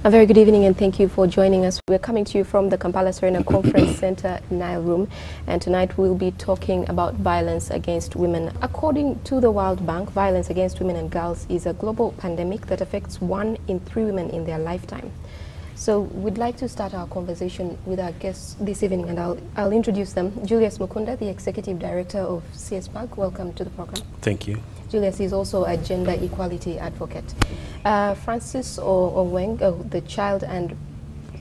A very good evening and thank you for joining us. We're coming to you from the Kampala Serena Conference Center, Nile Room, and tonight we'll be talking about violence against women. According to the World Bank, violence against women and girls is a global pandemic that affects 1 in 3 women in their lifetime. So we'd like to start our conversation with our guests this evening, and I'll introduce them. Julius Mukunda, the Executive Director of CSPAG. Welcome to the program. Thank you. Julius is also a gender equality advocate. Francis Oweng, the Child and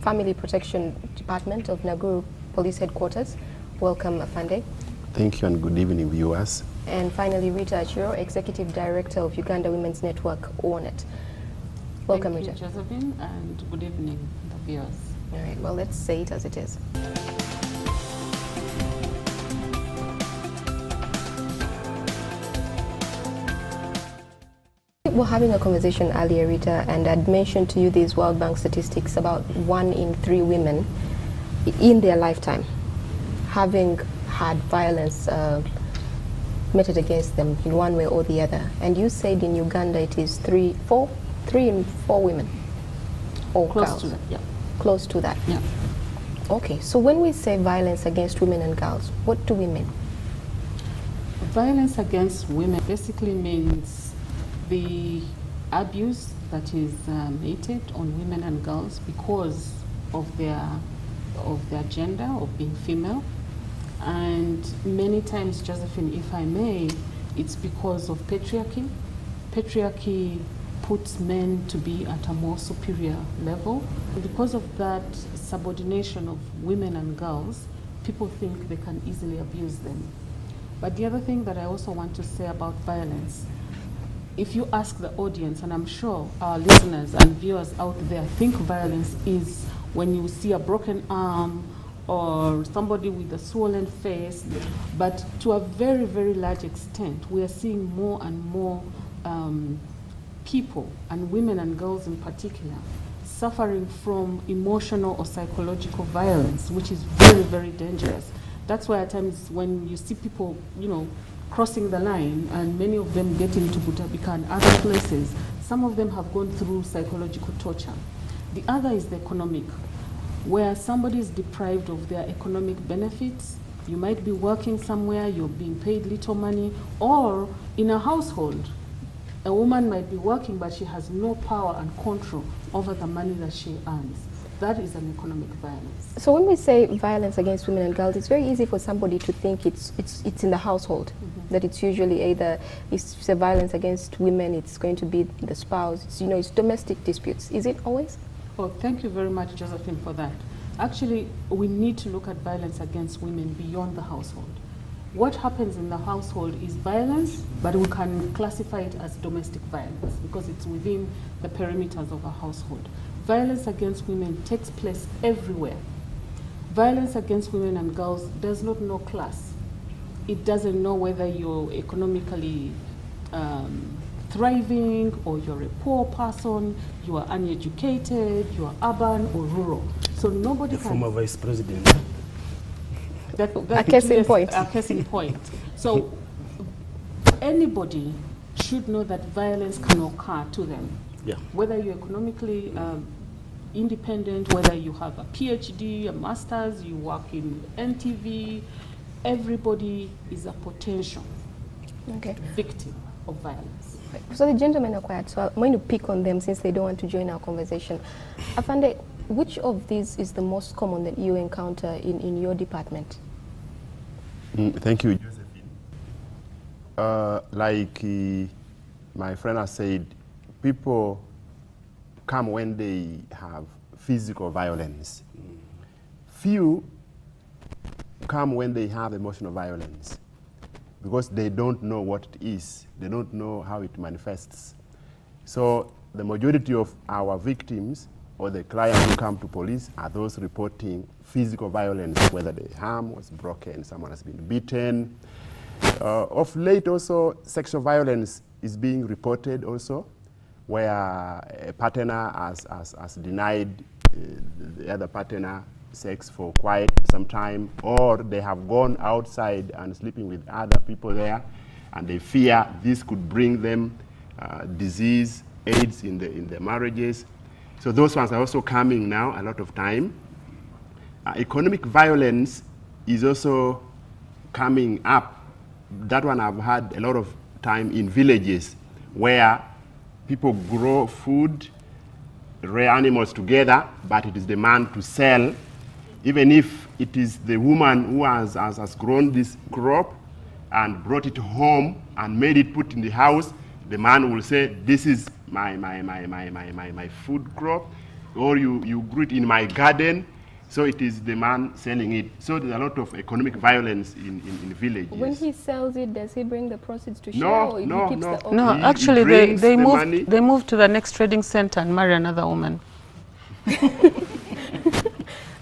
Family Protection Department of Naguru Police Headquarters. Welcome, Afande. Thank you and good evening, viewers. And finally, Rita Achiro, Executive Director of Uganda Women's Network, ONET. Welcome, Rita. Thank you, Josephine, and good evening, the viewers. All right, well, let's say it as it is. We were having a conversation earlier, Rita, and I'd mentioned to you these World Bank statistics about 1 in 3 women in their lifetime having had violence meted against them in one way or the other. And you said in Uganda it is 3 in 4 women or Close girls. to that, yeah. Close to that. Yeah. Okay, so when we say violence against women and girls, what do we mean? Violence against women basically means the abuse that is meted on women and girls because of their gender, of being female. And many times, Josephine, if I may, it's because of patriarchy. Patriarchy puts men to be at a more superior level. And because of that subordination of women and girls, people think they can easily abuse them. But the other thing that I also want to say about violence, if you ask the audience, and I'm sure our listeners and viewers out there think violence is when you see a broken arm or somebody with a swollen face, but to a very, very large extent, we are seeing more and more people, and women and girls in particular, suffering from emotional or psychological violence, which is very, very dangerous. That's why at times when you see people, crossing the line, and many of them get into Butabika and other places, some of them have gone through psychological torture. The other is the economic, where somebody is deprived of their economic benefits. You might be working somewhere, you're being paid little money, or in a household, a woman might be working, but she has no power and control over the money that she earns. That is an economic violence. So when we say violence against women and girls, it's very easy for somebody to think it's in the household, that it's usually either, if it's a violence against women, it's going to be the spouse, it's domestic disputes. Is it always? Oh, thank you very much, Josephine, for that. Actually, we need to look at violence against women beyond the household. What happens in the household is violence, but we can classify it as domestic violence because it's within the perimeters of a household. Violence against women takes place everywhere. Violence against women and girls does not know class. It doesn't know whether you're economically thriving or you're a poor person, you are uneducated, you are urban or rural. So nobody The former vice president. A case in point. A case in point. So anybody should know that violence can occur to them. Yeah. Whether you're economically independent, whether you have a PhD, a master's, you work in NTV, everybody is a potential victim of violence. So the gentlemen are quiet, so I'm going to pick on them since they don't want to join our conversation. Afande, which of these is the most common that you encounter in your department? Thank you, Josephine. Like my friend has said, people come when they have physical violence. Few come when they have emotional violence because they don't know what it is. They don't know how it manifests. So the majority of our victims or the clients who come to police are those reporting physical violence, whether the arm was broken, someone has been beaten. Of late also, sexual violence is being reported also, where a partner has denied the other partner sex for quite some time, or they have gone outside and sleeping with other people there, and they fear this could bring them disease, AIDS in the marriages. So those ones are also coming now a lot of time. Economic violence is also coming up. That one I've had a lot of time in villages where people grow food, rear animals together, but it is the man to sell, even if it is the woman who has grown this crop and brought it home and made it put in the house. The man will say, this is my food crop, or you grew it in my garden. So it is the man selling it. So there's a lot of economic violence in villages. When he sells it, does he bring the proceeds to share? No, or no, he keeps no. The No, He actually, they brings move to the next trading center and marry another woman.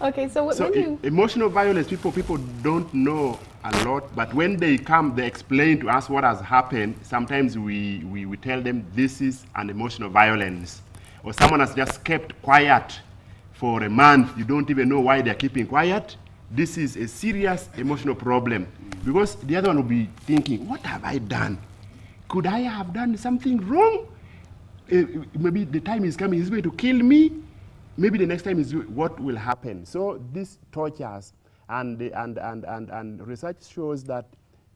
Okay, so So when you... emotional violence, people don't know a lot, but when they come, they explain to us what has happened. Sometimes we tell them this is an emotional violence. Or someone has just kept quiet for a month. You don't even know why they're keeping quiet. This is a serious emotional problem. Because the other one will be thinking, what have I done? Could I have done something wrong? Maybe the time is coming, he's going to kill me. Maybe the next time is what will happen. So this tortures, and research shows that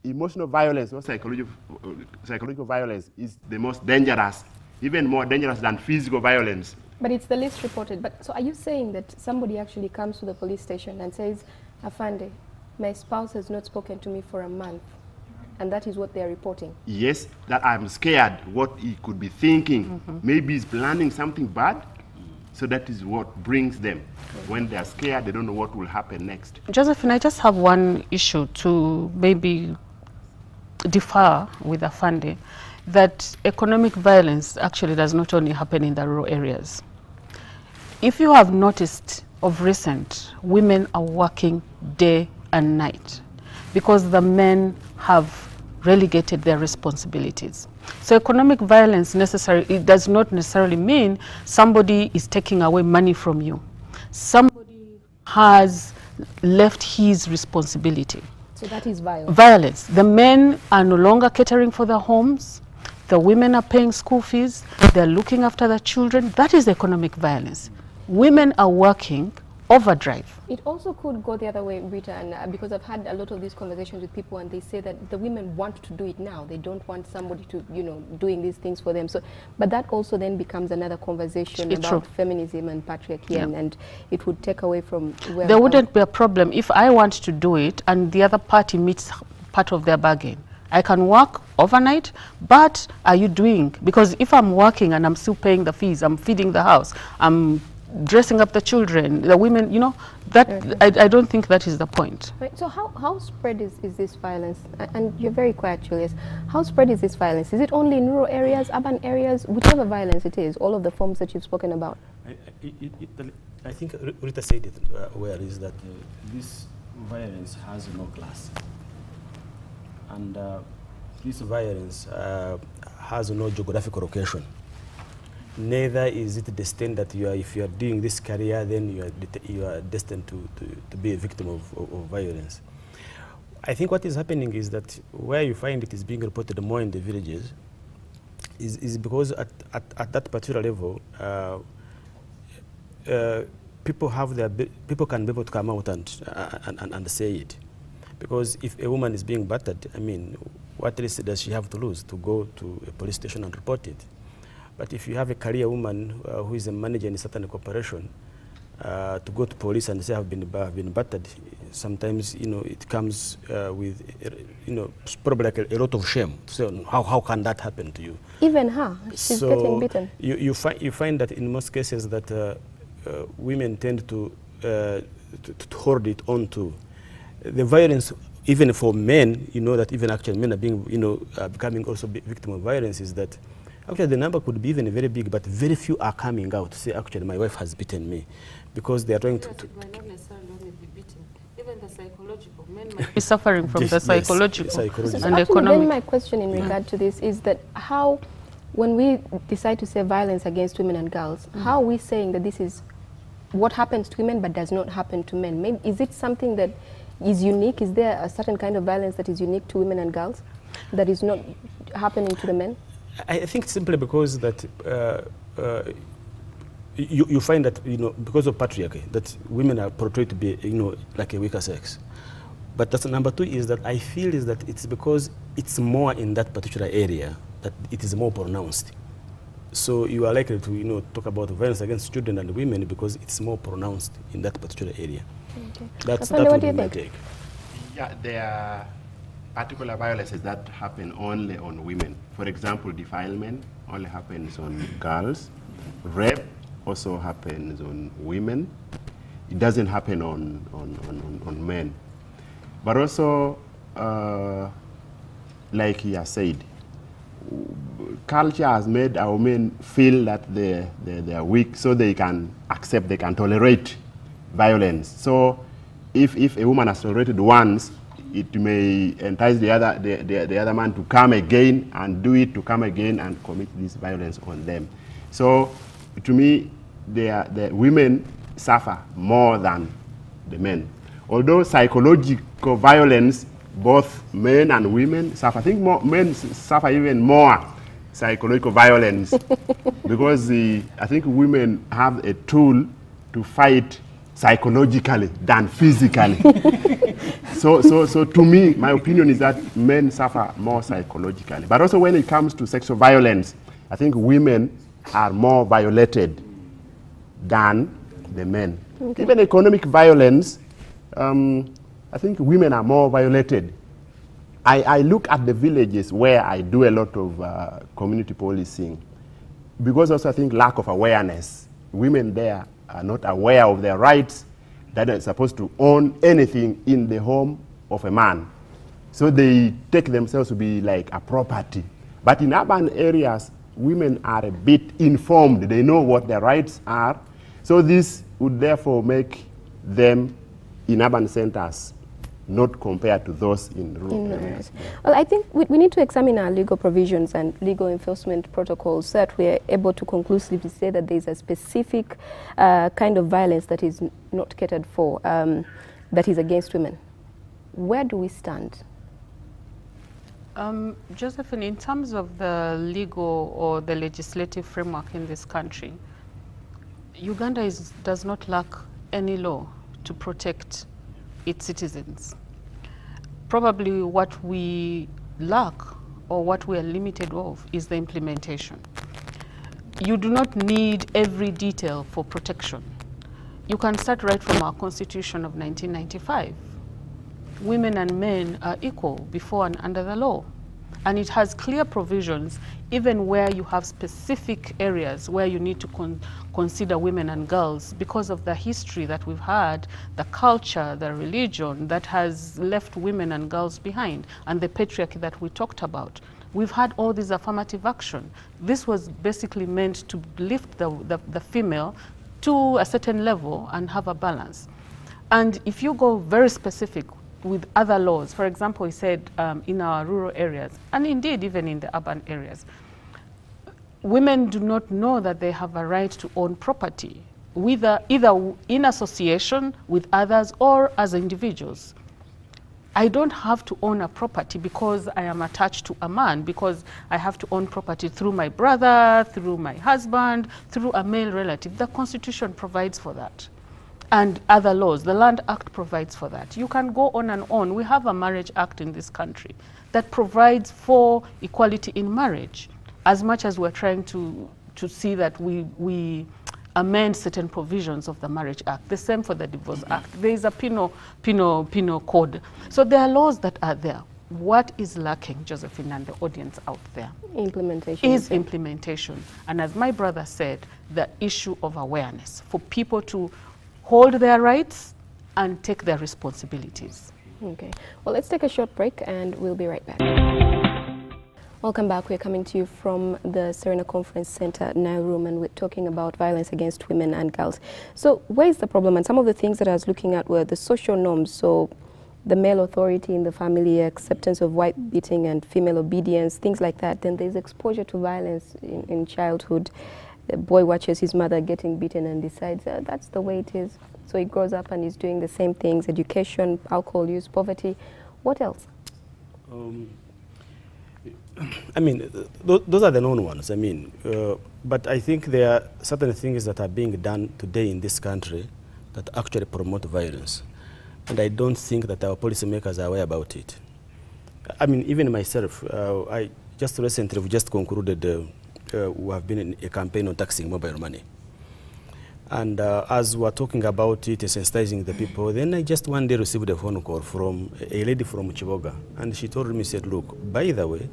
emotional violence or psychological violence is the most dangerous, even more dangerous than physical violence. But it's the least reported. But so are you saying that somebody actually comes to the police station and says, Afande, my spouse has not spoken to me for a month, and that is what they're reporting? Yes, that I'm scared what he could be thinking. Maybe he's planning something bad. So that is what brings them. When they're scared, they don't know what will happen next. Josephine, I just have one issue to maybe differ with Afande, that economic violence actually does not only happen in the rural areas. If you have noticed of recent, women are working day and night because the men have relegated their responsibilities. So economic violence it does not necessarily mean somebody is taking away money from you. Somebody has left his responsibility. So that is violence. Violence. The men are no longer catering for their homes. The women are paying school fees. They're looking after the children. That is economic violence. Women are working overdrive. It also could go the other way, Rita, and because I've had a lot of these conversations with people, and they say that the women want to do it now. They don't want somebody to, doing these things for them. So, but that also then becomes another conversation about feminism and patriarchy, and it would take away from where there wouldn't be a problem if I want to do it and the other party meets part of their bargain. I can work overnight, but are you doing? Because if I'm working and I'm still paying the fees, I'm feeding the house, I'm dressing up the children, the women, that I don't think that is the point. Right. So how spread is this violence? And you're very quiet, Julius. How spread is this violence? Is it only in rural areas, urban areas, whichever violence it is, all of the forms that you've spoken about? I think Rita said it where is that this violence has no class. And this violence has no geographical location. Neither is it destined that if you are doing this career, then you are destined to be a victim of violence. I think what is happening is that where you find it is being reported more in the villages is because at that particular level, people can be able to come out and say it. Because if a woman is being battered, I mean, what else does she have to lose to go to a police station and report it? But if you have a career woman who is a manager in a certain corporation, to go to police and say I've been battered, sometimes it comes with probably like a lot of shame. So how can that happen to you? Even her, she's getting beaten. You find that in most cases that women tend to hold it on to the violence. Even for men, that even actually men are being becoming also victim of violence. Is that actually the number could be even very big, but very few are coming out to say, actually, my wife has beaten me, because they are trying to... It might not necessarily only be beaten. Even the psychological, men might be suffering from the psychological So and actually, economic. then my question in regard to this is that how, when we decide to say violence against women and girls, how are we saying that this is what happens to women but does not happen to men? Maybe, is it something that is unique? Is there a certain kind of violence that is unique to women and girls that is not happening to the men? I think simply because that you find that, because of patriarchy, that women are portrayed to be, like a weaker sex. But that's number two is that I feel is that it's because it's more in that particular area that it is more pronounced. So you are likely to, talk about violence against children and women because it's more pronounced in that particular area. Okay. That what would do you be my think? take. Yeah, there are particular violences that happen only on women. For example, defilement only happens on girls. Rape also happens on women. It doesn't happen on men. But also, like he has said, culture has made our men feel that they're weak, so they can accept, they can tolerate violence. So if a woman has tolerated once, it may entice the other man to come again and do it, to come again and commit this violence on them. So to me, the women suffer more than the men. Although psychological violence, both men and women suffer. I think men suffer even more psychological violence because I think women have a tool to fight psychologically than physically. So to me, my opinion is that men suffer more psychologically. But also when it comes to sexual violence, I think women are more violated than the men. Okay. Even economic violence, I think women are more violated. I look at the villages where I do a lot of community policing, because also I think lack of awareness. Women there are not aware of their rights, that they're supposed to own anything in the home of a man. So they take themselves to be like a property. But in urban areas, women are a bit informed. They know what their rights are. So this would therefore make them in urban centers not compared to those in rural areas. Well, I think we need to examine our legal provisions and legal enforcement protocols so that we are able to conclusively say that there is a specific kind of violence that is not catered for, that is against women. Where do we stand? Josephine, in terms of the legal or the legislative framework in this country, Uganda does not lack any law to protect its citizens. Probably what we lack or what we are limited of is the implementation. You do not need every detail for protection. You can start right from our Constitution of 1995. Women and men are equal before and under the law. And it has clear provisions, even where you have specific areas where you need to consider women and girls because of the history that we've had, the culture, the religion that has left women and girls behind, and the patriarchy that we talked about. We've had all this affirmative action. This was basically meant to lift the female to a certain level and have a balance. And if you go very specific with other laws, for example, he said in our rural areas, and indeed even in the urban areas, women do not know that they have a right to own property, either in association with others or as individuals. I don't have to own a property because I am attached to a man, because I have to own property through my brother, through my husband, through a male relative. The Constitution provides for that. And other laws, the Land Act provides for that. You can go on and on. We have a Marriage Act in this country that provides for equality in marriage, as much as we're trying to see that we amend certain provisions of the Marriage Act. The same for the Divorce Act. There is a penal code. So there are laws that are there. What is lacking, Josephine and the audience out there? Implementation. Is implementation. And as my brother said, the issue of awareness for people to hold their rights and take their responsibilities. Okay. Well, let's take a short break and we'll be right back. Welcome back. We're coming to you from the Serena Conference Center Nile Room, and we're talking about violence against women and girls. So where is the problem? And some of the things that I was looking at were the social norms. So the male authority in the family, acceptance of white beating and female obedience, things like that. Then there's exposure to violence in childhood. The boy watches his mother getting beaten and decides that's the way it is. So he grows up and he's doing the same things: education, alcohol use, poverty. What else? I mean, those are the known ones. I mean, But I think there are certain things that are being done today in this country that actually promote violence. And I don't think that our policymakers are aware about it. I mean, even myself, I just recently, we just concluded, we have been in a campaign on taxing mobile money. And as we're talking about it, sensitizing the people, then I just one day received a phone call from a lady from Chiboga. And she told me, said, look, by the way,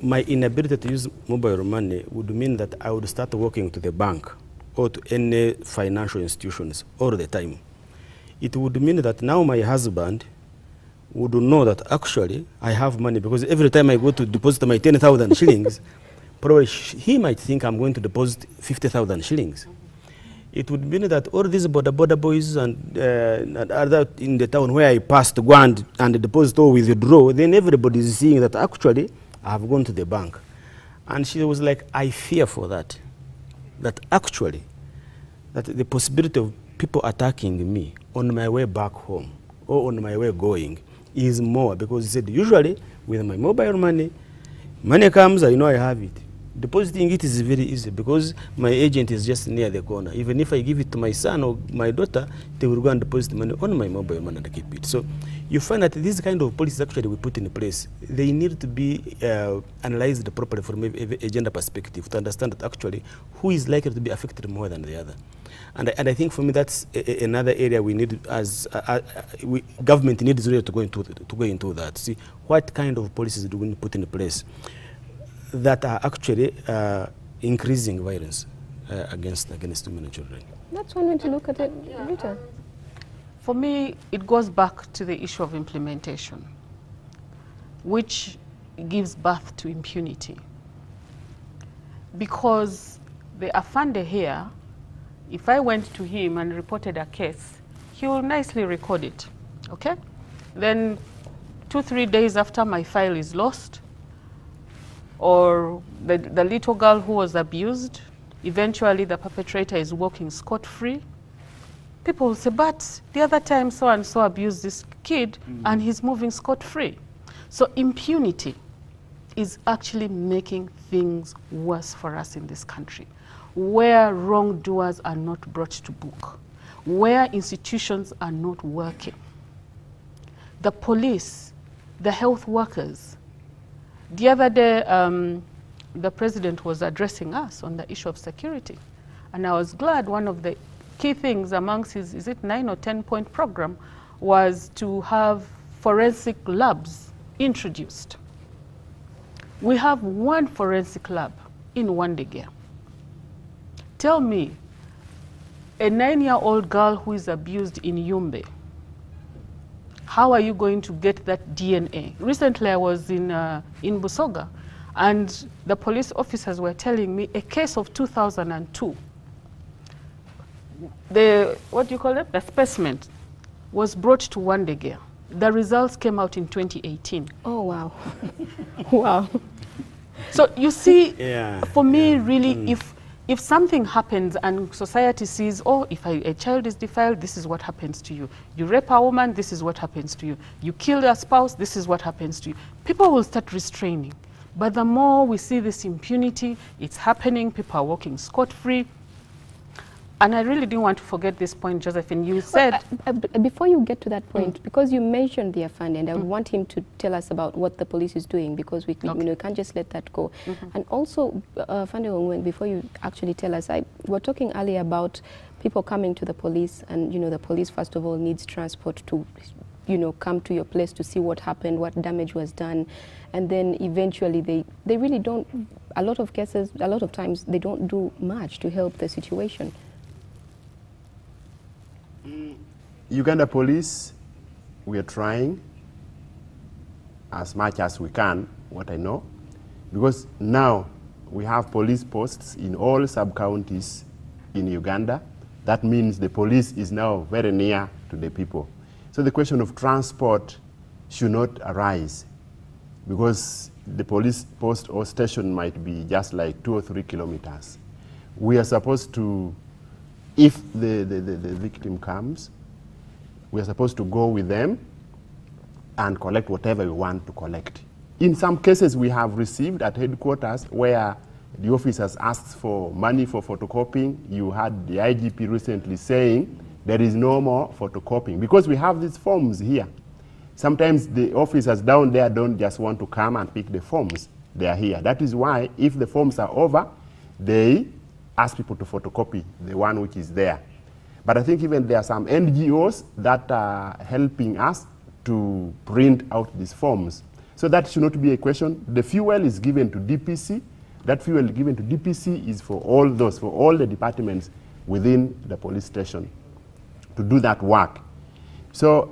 my inability to use mobile money would mean that I would start working to the bank or to any financial institutions all the time. It would mean that now my husband would know that actually I have money, because every time I go to deposit my 10,000 shillings, probably he might think I'm going to deposit 50,000 shillings. It would mean that all these border boys and other in the town where I pass to go and deposit or withdraw, then everybody is seeing that actually I have gone to the bank. And she was like, I fear for that. That actually, that the possibility of people attacking me on my way back home or on my way going is more, because he said, usually with my mobile money, money comes, I know I have it. Depositing it is very easy because my agent is just near the corner. Even if I give it to my son or my daughter, they will go and deposit money on my mobile money and keep it. So you find that these kind of policies actually we put in place, they need to be analyzed properly from a gender perspective to understand that actually who is likely to be affected more than the other. And I think for me that's another area we need, as government needs really to go into that. See what kind of policies do we put in place that are actually increasing violence against women and children. That's one way to look at it, Rita. For me, it goes back to the issue of implementation, which gives birth to impunity. Because the Afande here, if I went to him and reported a case, he will nicely record it, okay? Then 2-3 days after my file is lost, or the little girl who was abused, eventually the perpetrator is walking scot-free. People will say, but the other time so-and-so abused this kid and he's moving scot-free. So impunity is actually making things worse for us in this country, where wrongdoers are not brought to book, where institutions are not working. The police, the health workers. The other day, the president was addressing us on the issue of security. And I was glad one of the key things amongst his, is it 9 or 10-point program, was to have forensic labs introduced. We have one forensic lab in Wandegea. Tell me, a 9-year-old girl who is abused in Yumbe, how are you going to get that DNA? Recently, I was in Busoga, and the police officers were telling me a case of 2002. What do you call it? The specimen was brought to Wandegea. The results came out in 2018. Oh, wow. Wow. So you see, for me, really, if something happens and society sees, oh, if a child is defiled, this is what happens to you. You rape a woman, this is what happens to you. You kill your spouse, this is what happens to you. People will start restraining. But the more we see this impunity, it's happening, people are walking scot-free. And I really didn't want to forget this point, Josephine. You said... before you get to that point, because you mentioned the Afande, and I want him to tell us about what the police is doing, because we you know, can't just let that go. And also, Afande, before you actually tell us, we were talking earlier about people coming to the police, and, you know, the police, first of all, needs transport to, you know, come to your place to see what happened, what damage was done. And then eventually they really don't, a lot of cases, a lot of times, they don't do much to help the situation. Uganda Police, we are trying as much as we can, what I know, because now we have police posts in all sub-counties in Uganda. That means the police is now very near to the people. So the question of transport should not arise, because the police post or station might be just like 2 or 3 kilometers. We are supposed to, if the victim comes, we are supposed to go with them and collect whatever we want to collect. In some cases, we have received at headquarters where The officers asked for money for photocopying. You had the IGP recently saying there is no more photocopying because we have these forms here. Sometimes the officers down there don't just want to come and pick the forms. They are here. That is why if the forms are over, they ask people to photocopy the one which is there. But I think even there are some NGOs that are helping us to print out these forms. So that should not be a question. The fuel is given to DPC. That fuel given to DPC is for all those, for all the departments within the police station to do that work. So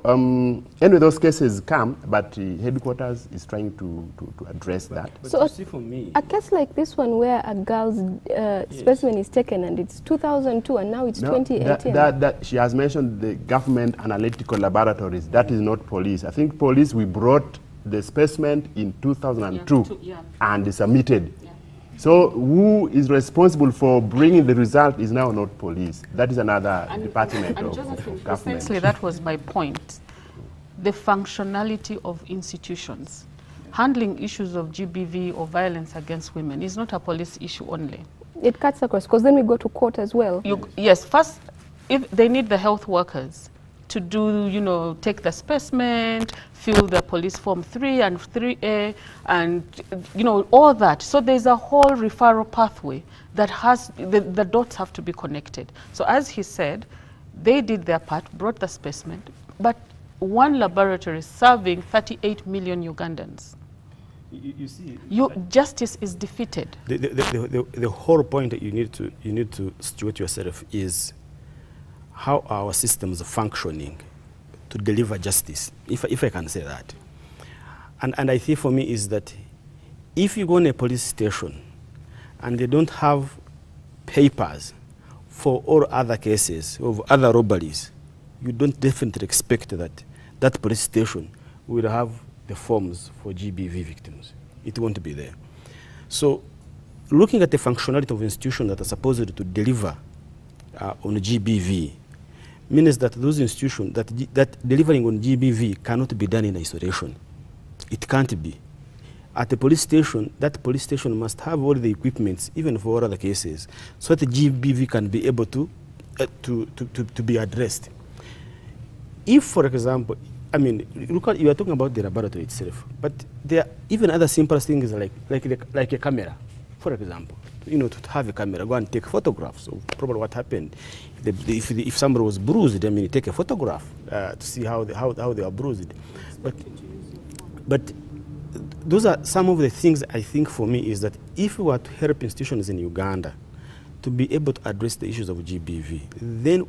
anyway, those cases come, but headquarters is trying to address that. But So you see, for me, a case like this one where a girl's specimen is taken and it's 2002 and now it's 2018. That she has mentioned the government analytical laboratories. That is not police. I think police, we brought the specimen in 2002 and submitted. Yeah. So who is responsible for bringing the result is now not police. That is another department of government. Precisely, that was my point. The functionality of institutions. Handling issues of GBV or violence against women is not a police issue only. It cuts across, because then we go to court as well. Yes, first, if they need the health workers to do, you know, take the specimen, fill the police form 3 and 3A, and, you know, all that. So there's a whole referral pathway that has, the dots have to be connected. So as he said, they did their part, brought the specimen, but one laboratory serving 38 million Ugandans. you see, Justice is defeated. the whole point that you need to situate yourself is how our systems are functioning to deliver justice, if I can say that. And I think for me is that if you go in a police station and they don't have papers for all other cases of other robberies, you don't definitely expect that that police station will have the forms for GBV victims. It won't be there. So looking at the functionality of institutions that are supposed to deliver on GBV means that those institutions that delivering on GBV cannot be done in isolation. It can't be. At the police station, that police station must have all the equipments, even for all other cases, so that the GBV can be able to be addressed. If, for example, I mean, look at, you are talking about the laboratory itself, but there are even other simple things like a camera, for example. You know, to have a camera, go and take photographs of probably what happened. If somebody was bruised, I mean, you take a photograph to see how they are bruised. But those are some of the things I think for me is that if we were to help institutions in Uganda to be able to address the issues of GBV, then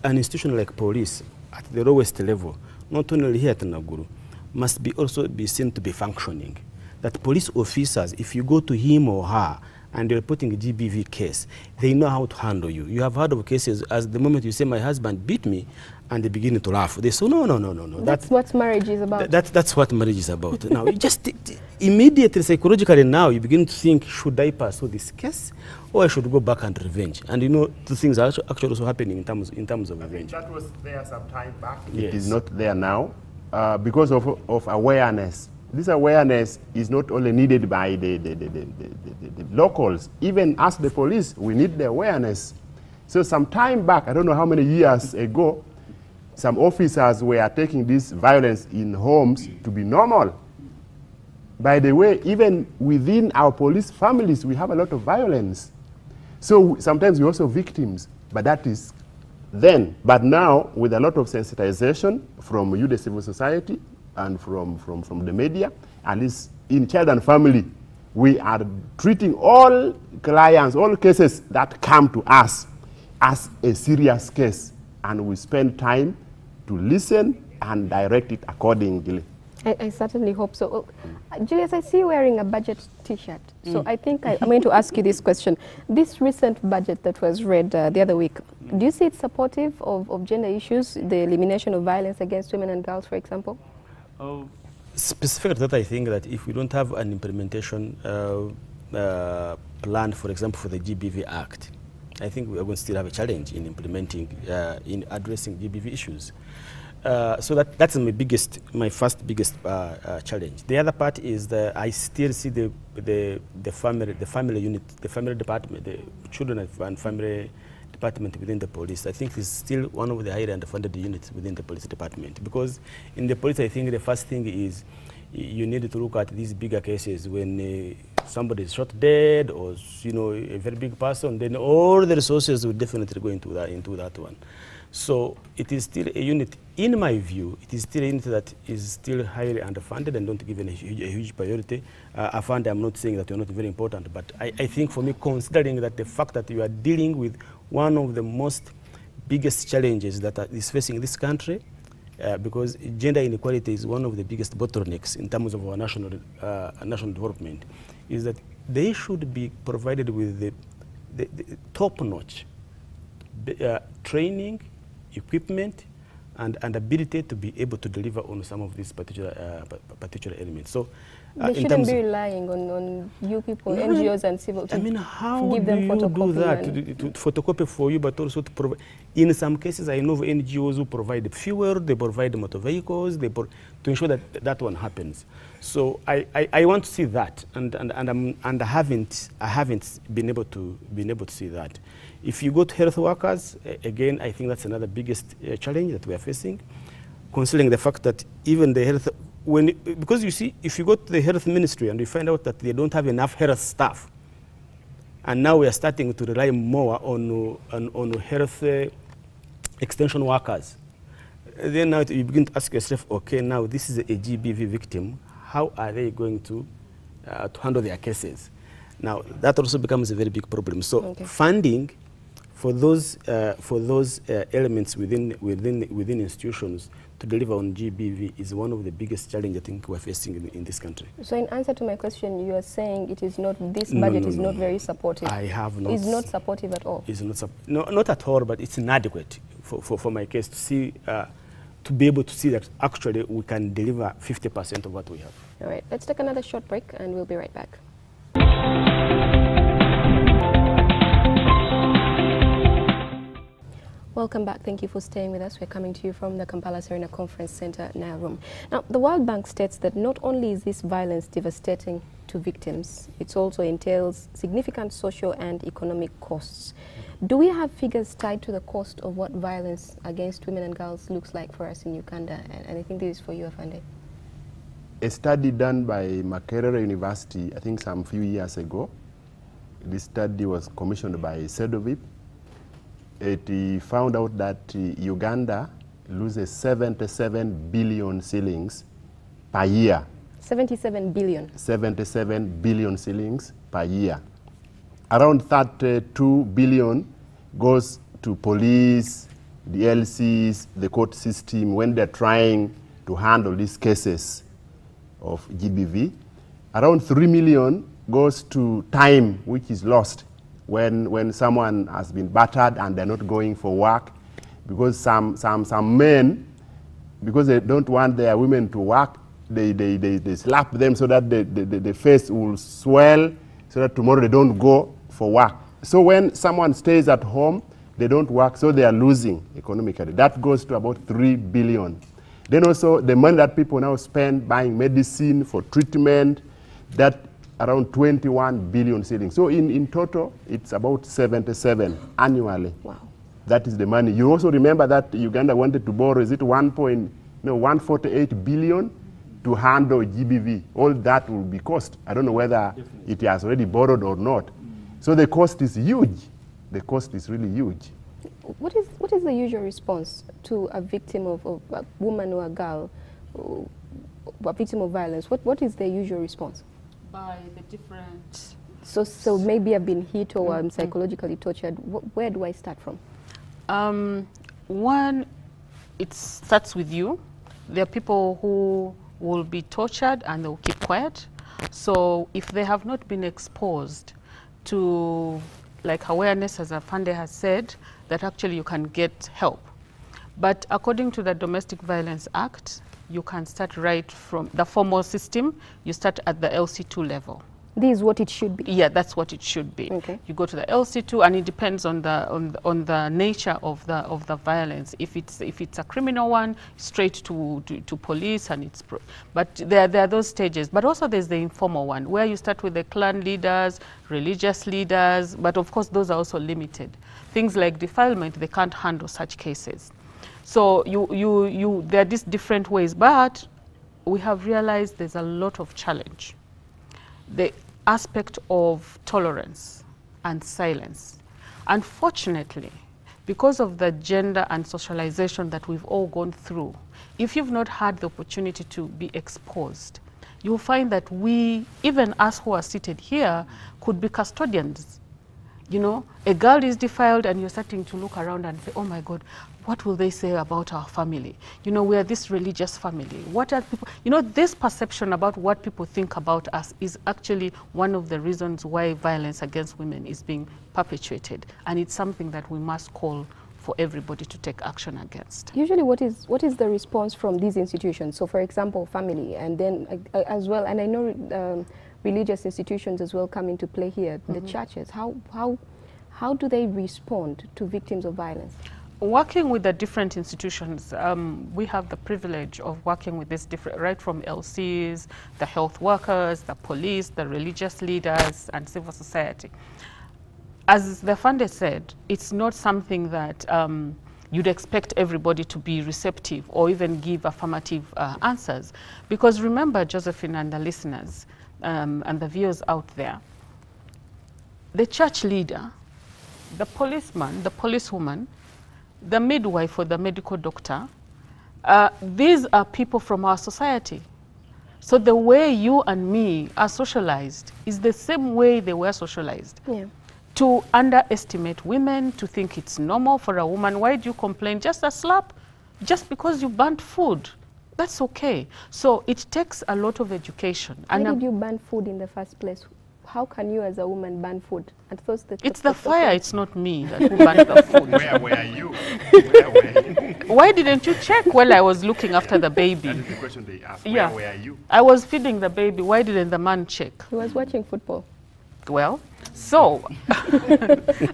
an institution like police at the lowest level, not only here at Naguru, must also be seen to be functioning. That police officers, if you go to him or her and they're reporting a GBV case, they know how to handle you. You have heard of cases as the moment you say, my husband beat me, and they begin to laugh. They say, no. That's what marriage is about. That's what marriage is about. Now, you just immediately, psychologically now, you begin to think, should I pursue this case, or I should go back and revenge? And you know, the things are actually also happening in terms of revenge. That was there some time back. Yes. It is not there now because of awareness. This awareness is not only needed by the locals, even us, the police, we need the awareness. So some time back, I don't know how many years ago, some officers were taking this violence in homes to be normal. By the way, even within our police families, we have a lot of violence. So sometimes we're also victims, but that is then. But now, with a lot of sensitization from you, the civil society, and from the media, at least in child and family, we are treating all clients, all cases that come to us as a serious case, and we spend time to listen and direct it accordingly. I certainly hope so. Julius, I see you wearing a budget T-shirt. So I think I'm going to ask you this question. This recent budget that was read the other week, do you see it supportive of gender issues, the elimination of violence against women and girls, for example? Specifically that, I think that if we don't have an implementation plan, for example, for the GBV Act, I think we are going to still have a challenge in implementing, in addressing GBV issues. So that's my first biggest challenge. The other part is that I still see the family unit, the family department, the children and family department within the police. I think is still one of the highly underfunded units within the police department, because in the police, I think the first thing is you need to look at these bigger cases when somebody is shot dead, or a very big person. Then all the resources will definitely go into that one. So it is still a unit, in my view, it is still a unit that is still highly underfunded and don't give it a huge priority. I find, I'm not saying that you're not very important, but I think for me, considering that the fact that you are dealing with one of the most biggest challenges that is facing this country, because gender inequality is one of the biggest bottlenecks in terms of our national development, is that they should be provided with the top-notch training, equipment, and ability to be able to deliver on some of these particular elements. So they shouldn't be relying on you people, NGOs and civil. I mean, how do you do that? To photocopy for you, but also to provide. In some cases, I know of NGOs who provide fuel, they provide motor vehicles, to ensure that that one happens. So I want to see that, and I haven't been able to see that. If you go to health workers, again, I think that's another biggest challenge that we are facing, considering the fact that even the health, because you see, if you go to the health ministry and you find out that they don't have enough health staff, and now we are starting to rely more on health extension workers, then now you begin to ask yourself, okay, now this is a GBV victim, how are they going to handle their cases? Now that also becomes a very big problem. So funding for those elements within institutions to deliver on GBV is one of the biggest challenges I think we're facing in this country. So in answer to my question, you are saying it is not, this budget is not very supportive. I have not. It's not supportive at all. It's not not at all, but it's inadequate for my case to see, to be able to see that actually we can deliver 50% of what we have. All right, let's take another short break and we'll be right back. Welcome back. Thank you for staying with us. We're coming to you from the Kampala Serena Conference Center, Nile Room. Now, the World Bank states that not only is this violence devastating to victims, it also entails significant social and economic costs. Do we have figures tied to the cost of what violence against women and girls looks like for us in Uganda? And I think this is for you, Afande. A study done by Makerere University, I think some few years ago, this study was commissioned by Sedovip. It found out that Uganda loses 77 billion shillings per year. 77 billion? 77 billion shillings per year. Around 32 billion goes to police, the LCs, the court system, when they're trying to handle these cases of GBV. Around 3 million goes to time which is lost when someone has been battered and they're not going for work, because some men, because they don't want their women to work, they slap them so that the face will swell, so that tomorrow they don't go for work. So when someone stays at home, they don't work, so they are losing economically. That goes to about 3 billion. Then also the money that people now spend buying medicine for treatment, that around 21 billion shillings. So in total, it's about 77 annually. Wow. That is the money. You also remember that Uganda wanted to borrow, is it 148 billion to handle GBV. All that will be cost. I don't know whether it has already borrowed or not. So the cost is huge. The cost is really huge. What is the usual response to a victim of a woman or a girl, a victim of violence? What is their usual response? By the different... So maybe I've been hit or I'm psychologically tortured. Where do I start from? One, it starts with you. There are people who will be tortured and they'll keep quiet. So if they have not been exposed to like awareness, as Afande has said, that actually you can get help. But according to the Domestic Violence Act, you can start right from the formal system. You start at the LC2 level. This is what it should be. Yeah, that's what it should be. Okay. You go to the LC2, and it depends on the nature of the violence. If it's a criminal one, straight to police, and it's but there are those stages. But also there's the informal one, where you start with the clan leaders, religious leaders. But of course, those are also limited. Things like defilement, they can't handle such cases. So there are these different ways, but we have realized there's a lot of challenge. The aspect of tolerance and silence. Unfortunately, because of the gender and socialization that we've all gone through, if you've not had the opportunity to be exposed, you'll find that we, even us who are seated here, could be custodians. You know, a girl is defiled and you're starting to look around and say, oh my God, what will they say about our family? You know, we are this religious family. What are people, you know, this perception about what people think about us is actually one of the reasons why violence against women is being perpetuated. And it's something that we must call for everybody to take action against. Usually what is the response from these institutions? So for example, family, and then as well, and I know religious institutions as well come into play here, the churches. How do they respond to victims of violence? Working with the different institutions, we have the privilege of working with this different, right from LCs, the health workers, the police, the religious leaders, and civil society. As the funder said, it's not something that you'd expect everybody to be receptive or even give affirmative answers. Because remember, Josephine and the listeners and the viewers out there, the church leader, the policeman, the policewoman, the midwife or the medical doctor, these are people from our society. So the way you and me are socialized is the same way they were socialized. Yeah. To underestimate women, to think it's normal for a woman. Why do you complain? Just a slap? Just because you burnt food? That's okay. So it takes a lot of education. Why did you burn food in the first place? How can you as a woman burn food? And first it's the fire, it's not me that who burnt the food. Where were you? Where were you? Why didn't you check while I was looking after the baby? That is the question they asked. Yeah. Where were you? I was feeding the baby. Why didn't the man check? He was watching football. Well, so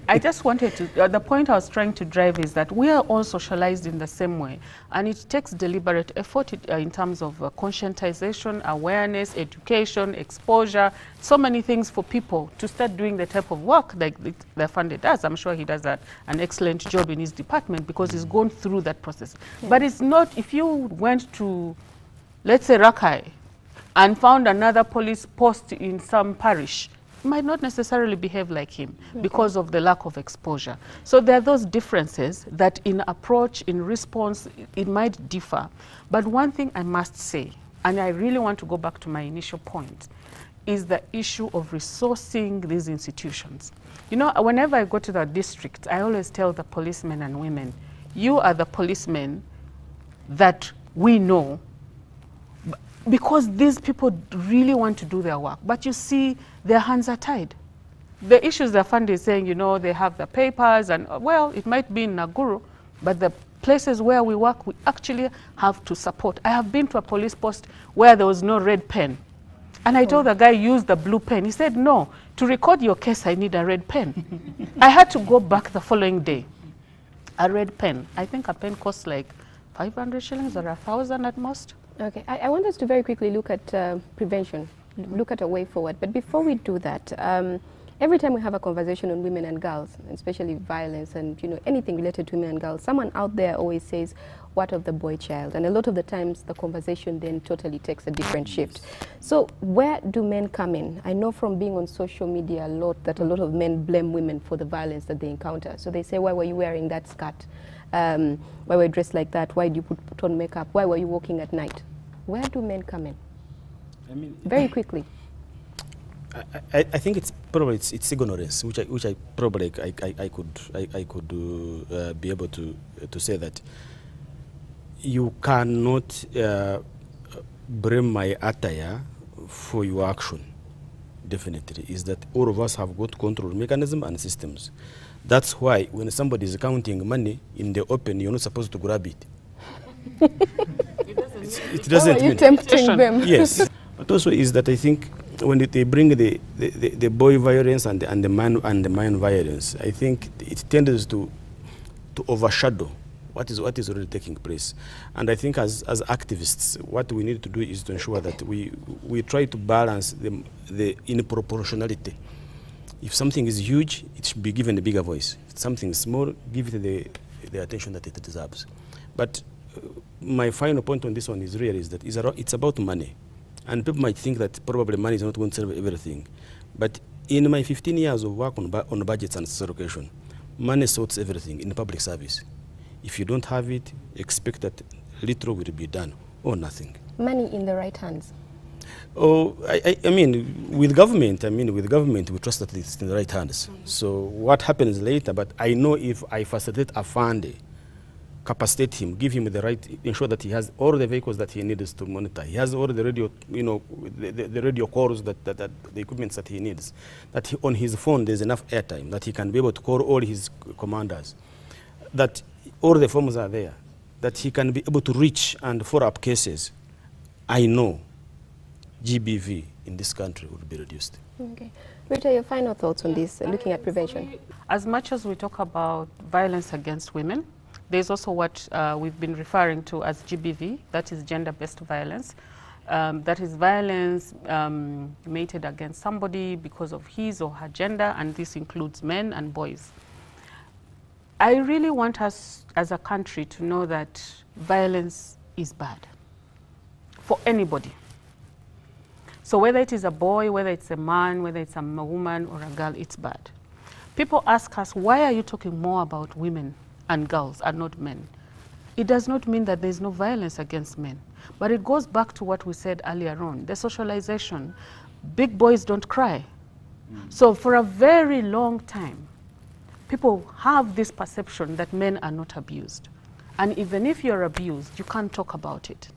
I just wanted to, the point I was trying to drive is that we are all socialized in the same way, and it takes deliberate effort in terms of conscientization, awareness, education, exposure, so many things for people to start doing the type of work like the funder does. I'm sure he does an excellent job in his department because he's gone through that process. Yeah. But it's not, if you went to, let's say, Rakai and found another police post in some parish, might not necessarily behave like him because of the lack of exposure. So there are those differences that in approach, in response, it might differ. But one thing I must say, and I really want to go back to my initial point, is the issue of resourcing these institutions. You know, whenever I go to the district, I always tell the policemen and women, you are the policemen that we know, because these people really want to do their work. But you see, their hands are tied. The issues the fund is saying, you know, they have the papers, and well, it might be in Naguru, but the places where we work, we actually have to support. I have been to a police post where there was no red pen. And I told the guy, use the blue pen. He said, no, to record your case, I need a red pen. I had to go back the following day. A red pen. I think a pen costs like 500 shillings or 1,000 at most. Okay, I want us to very quickly look at prevention, look at a way forward. But before we do that, every time we have a conversation on women and girls, especially violence and anything related to women and girls, someone out there always says, what of the boy child? And a lot of the times the conversation then totally takes a different shift. So where do men come in? I know from being on social media a lot that a lot of men blame women for the violence that they encounter. So they say, why were you wearing that skirt? Why were you dressed like that? Why do you put on makeup? Why were you walking at night? Where do men come in? I mean, very quickly. I think it's probably it's ignorance, which I probably I could be able to say that you cannot blame my attire for your action. Definitely, is that all of us have got control mechanism and systems. That's why when somebody is counting money in the open, you're not supposed to grab it. It doesn't mean. Tempting them. Yes. But also is that I think when they bring the boy violence and the man violence, I think it tends to overshadow what is already taking place. And I think as activists, what we need to do is to ensure that we try to balance the in proportionality. If something is huge, it should be given a bigger voice. If something is small, give it the attention that it deserves. But my final point on this one is really that it's about money. And people might think that probably money is not going to solve everything. But in my 15 years of work on budgets and allocation, money sorts everything in public service. If you don't have it, expect that little will be done or nothing. Money in the right hands. Oh, I mean, with government, we trust that it's in the right hands. So what happens later, but I know if I facilitate a fund, capacitate him, give him the right, ensure that he has all the vehicles that he needs to monitor. He has all the radio, the radio calls, the equipments that he needs. That on his phone there's enough airtime, that he can be able to call all his commanders. That all the forms are there, that he can be able to reach and follow up cases. I know GBV in this country would be reduced. Okay. Rita, your final thoughts on this, looking at prevention? As much as we talk about violence against women, there's also what we've been referring to as GBV, that is gender-based violence. That is violence meted against somebody because of his or her gender, and this includes men and boys. I really want us as a country to know that violence is bad for anybody. So whether it is a boy, whether it's a man, whether it's a woman or a girl, it's bad. People ask us, why are you talking more about women and girls and not men? It does not mean that there's no violence against men, but it goes back to what we said earlier on, the socialization. Big boys don't cry. So for a very long time, people have this perception that men are not abused. And even if you're abused, you can't talk about it.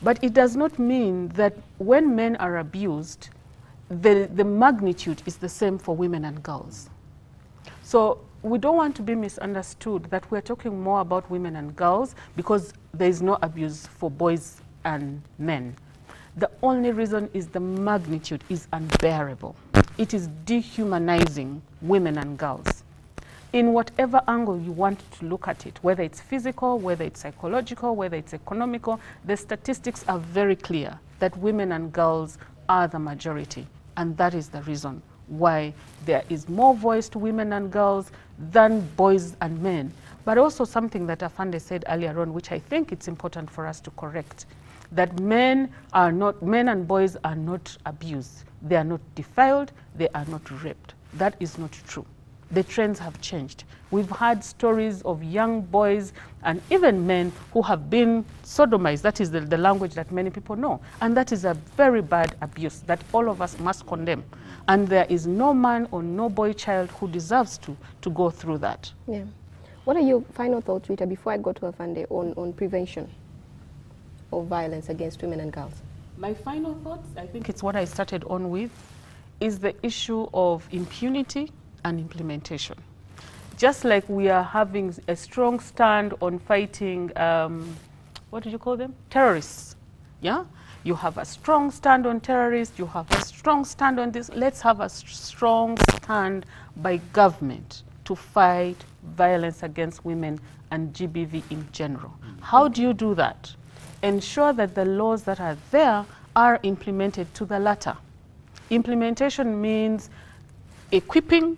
But it does not mean that when men are abused, the magnitude is the same for women and girls. So we don't want to be misunderstood that we're talking more about women and girls because there is no abuse for boys and men. The only reason is the magnitude is unbearable. It is dehumanizing women and girls. In whatever angle you want to look at it, whether it's physical, whether it's psychological, whether it's economical, the statistics are very clear that women and girls are the majority. And that is the reason why there is more voice to women and girls than boys and men. But also something that Afande said earlier on, which I think it's important for us to correct, that men and boys are not abused. They are not defiled, they are not raped. That is not true. The trends have changed. We've had stories of young boys and even men who have been sodomized. That is the language that many people know. And that is a very bad abuse that all of us must condemn. And there is no man or no boy child who deserves to go through that. Yeah. What are your final thoughts, Rita, before I go to Afande, on prevention of violence against women and girls? My final thoughts, I think it's what I started on with, is the issue of impunity and implementation. Just like we are having a strong stand on fighting, what did you call them? Terrorists, yeah? You have a strong stand on terrorists, you have a strong stand on this. Let's have a strong stand by government to fight violence against women and GBV in general. How do you do that? Ensure that the laws that are there are implemented to the latter. Implementation means equipping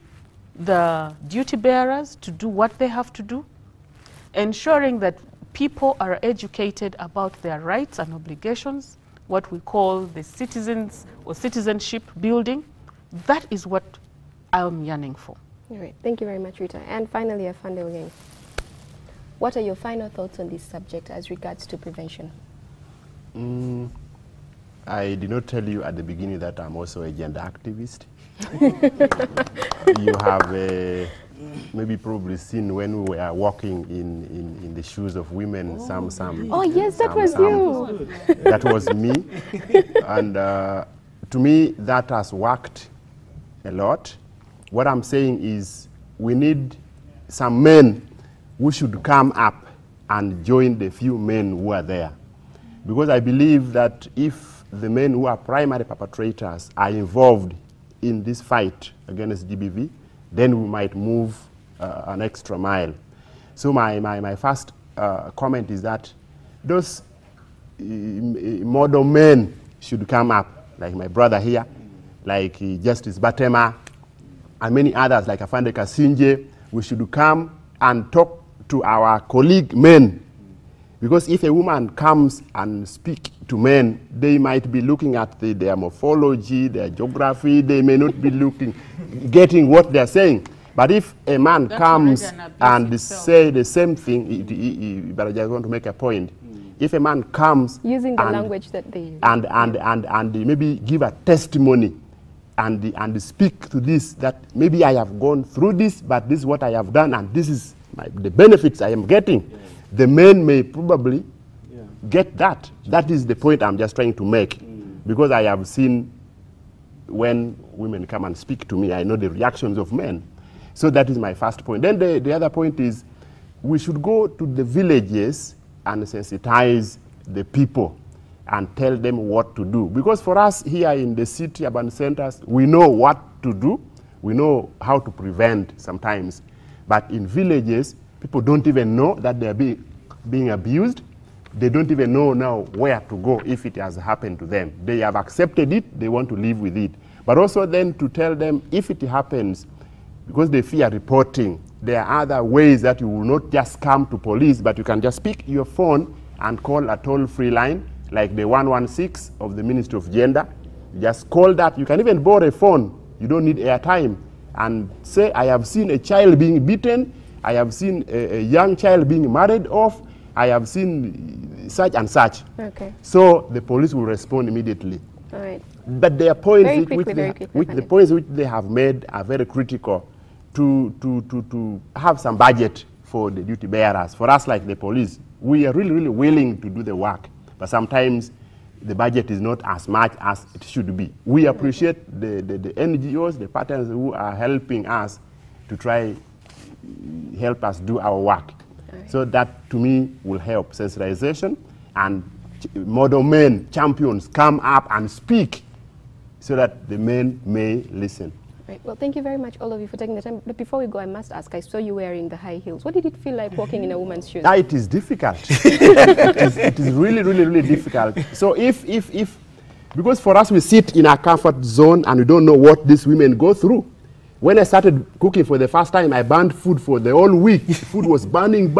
the duty bearers to do what they have to do, ensuring that people are educated about their rights and obligations, what we call the citizens or citizenship building. That is what I'm yearning for. All right. Thank you very much, Rita. And finally, Afande Oyengo, what are your final thoughts on this subject as regards to prevention? I did not tell you at the beginning that I'm also a gender activist. You have maybe probably seen when we were walking in the shoes of women, some. Oh yes, that was you. That was me. And to me, that has worked a lot. What I'm saying is we need some men who should come up and join the few men who are there. Because I believe that if the men who are primary perpetrators are involved in this fight against GBV, then we might move an extra mile. So my first comment is that those model men should come up, like my brother here, like Justice Batema, and many others like Afande Kasinje. We should come and talk to our colleague men, because if a woman comes and speak to men, they might be looking at their morphology, their geography. They may not be getting what they're saying. But if a man comes and say the same thing, but I just want to make a point. If a man comes using the language that they use, and maybe give a testimony and speak to this, that maybe I have gone through this, but this is what I have done, and this is the benefits I am getting, the men may probably get that. That is the point I'm just trying to make, because I have seen when women come and speak to me, I know the reactions of men. So that is my first point. Then the other point is we should go to the villages and sensitize the people and tell them what to do. Because for us here in the city, urban centers, we know what to do. We know how to prevent sometimes. But in villages, people don't even know that they're being abused. They don't even know now where to go if it has happened to them. They have accepted it, they want to live with it. But also then to tell them if it happens, because they fear reporting, there are other ways that you will not just come to police, but you can just pick your phone and call a toll-free line, like the 116 of the Ministry of Gender. You just call that. You can even borrow a phone. You don't need airtime. And say, I have seen a child being beaten. I have seen a young child being married off. I have seen such and such. Okay. So the police will respond immediately. All right. But their points, the points which they have made are very critical. To have some budget for the duty bearers. For us, like the police, we are really, really willing to do the work, but sometimes the budget is not as much as it should be. We appreciate the NGOs, the partners who are helping us to try help us do our work. Right. So that, to me, will help sensitization, and model men, champions, come up and speak so that the men may listen. Right. Well, thank you very much, all of you, for taking the time. But before we go, I must ask, I saw you wearing the high heels. What did it feel like walking in a woman's shoes? It is difficult. it is really, really, really difficult. So because for us, we sit in our comfort zone and we don't know what these women go through. When I started cooking for the first time, I burned food for the whole week. Food was burning.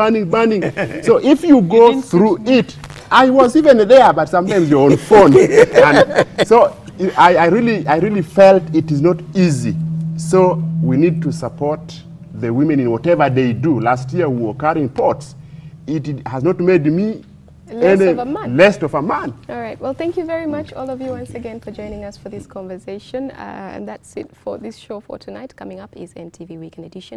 So if you go through it, I was even there, but sometimes you're on phone. And so I really felt it is not easy. So we need to support the women in whatever they do. Last year we were carrying pots. It has not made me less of a man. All right. Well, thank you very much, all of you, once again, for joining us for this conversation. And that's it for this show for tonight. Coming up is NTV Weekend Edition.